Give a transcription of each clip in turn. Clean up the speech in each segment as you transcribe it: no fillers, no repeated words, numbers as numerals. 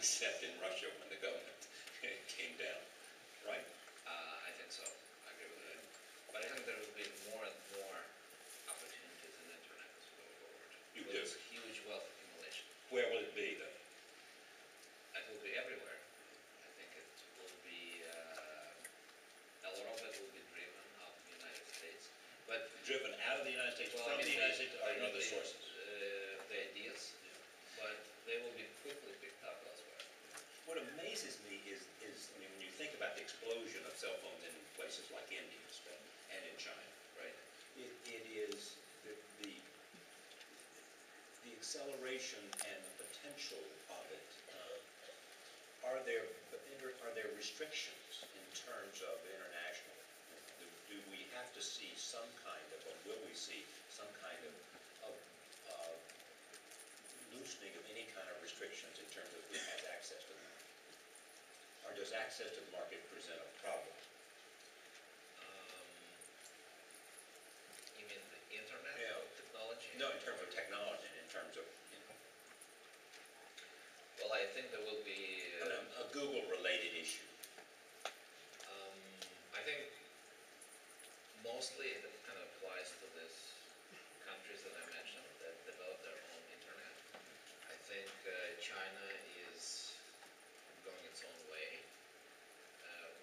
except in Russia when the government came down, right? I think so. I agree with that. But I think there will be more and more opportunities in the internet as we go forward. You do? With huge wealth accumulation. Where will it be, though? It will be everywhere. I think it will be, a lot of it will be driven out of the United States. But Driven out of the United States, well, from the United States, or in other the, sources? The ideas, but they will be quickly picked up elsewhere. What amazes me is I mean, when you think about the explosion of cell phones in places like India and in China, Right. it is the acceleration and the potential of it. Are there restrictions in terms of international? Do we have to see some kind of, or will we see some kind of loosening of any kind of restrictions in terms of who has access to the market? Or does access to the market present a problem? You mean the internet technology? No, in terms of technology, in terms of, Well, I think there will be a Google-related issue. I think mostly it kind of applies to these countries that I mentioned that develop their own internet. I think China is going its own way.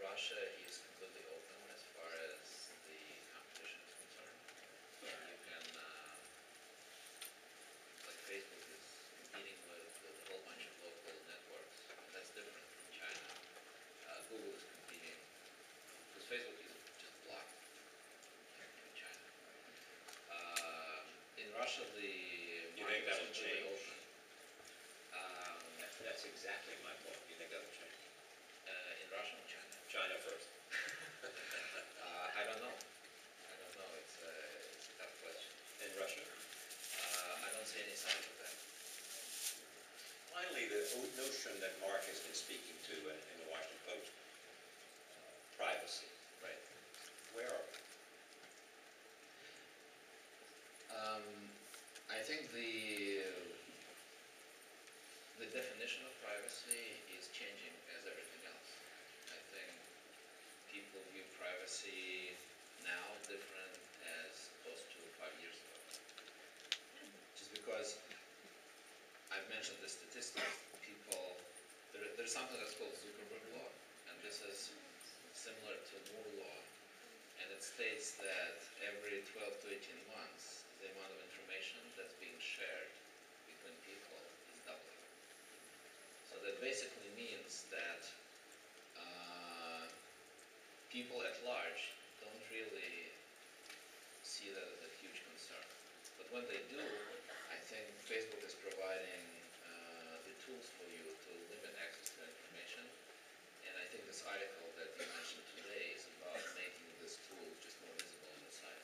Russia is completely open as far as the competition is concerned. You can, like Facebook is competing with a whole bunch of local networks. That's different from China. Google is competing, because Facebook is just blocked in China. In Russia, the You think market that will is completely change? open. That's exactly my point. You think that will change? In Russia or China? China first. I don't know. It's a tough question. In Russia? I don't see any signs of that. Finally, the notion that Mark has been speaking to in the Washington Post, privacy. Right. Where are we? I think the definition of privacy is changing as everything else. I think people view privacy now different as opposed to 5 years ago. Just because I've mentioned the statistics, there's something that's called Zuckerberg law, and this is similar to Moore law, and it states that every 12 to 18 months, the amount of information that's being shared between people is doubling. So that basically means that people at large don't really see that as a huge concern. But when they do, I think Facebook is providing the tools for you to limit access to information. And I think this article that you mentioned today is about making this tool just more visible on the site.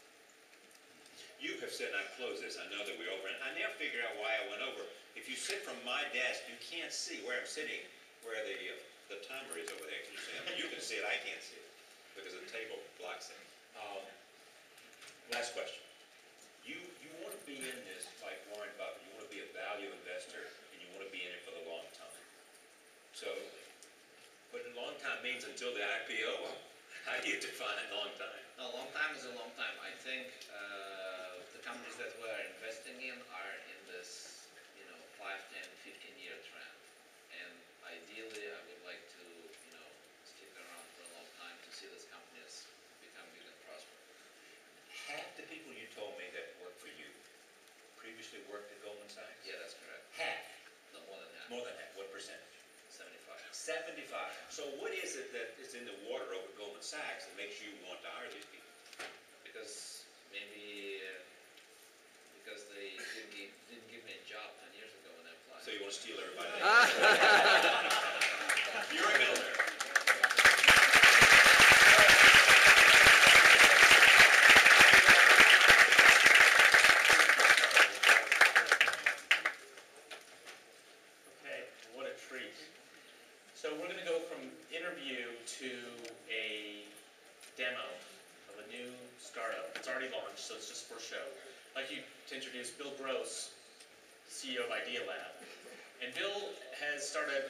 You have said, and I close this, I know that we're over, and I never figured out why I went over. If you sit from my desk, you can't see where I'm sitting, where the timer is over there. Can you see it? You can see it, I can't see it, because the table blocks it. Last question. You want to be in this like Warren Buffett. You want to be a value investor, and you want to be in it for the long time. So, but a long time means until the IPO. How do you define a long time? A long time is a long time. I think the companies that we're investing in are in this, 5, 10, 15-year trend. And ideally, I would like to, stick around for a long time to see these companies become big and prosper. Half the people you told me that worked for you previously worked at Goldman Sachs? Yeah, that's correct. Half? No, more than half. More than half. What percentage? 75. 75. So what is it that is in the water over Goldman Sachs that makes you want to hire these people? Because they didn't give me a job 10 years ago when I applied. So you want to steal everybody? Yuri Milner. Okay, what a treat. So we're going to go from interview to a demo of a new startup. It's already launched, so it's just for show. I'd like you to introduce Bill Gross, CEO of Idea Lab. And Bill has started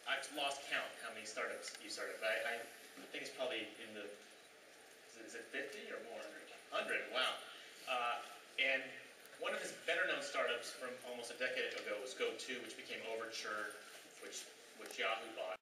I've lost count how many startups you started, but I think it's probably in the, is it 50 or more? 100, wow. And one of his better known startups from almost a decade ago was Go2, which became Overture, which Yahoo bought.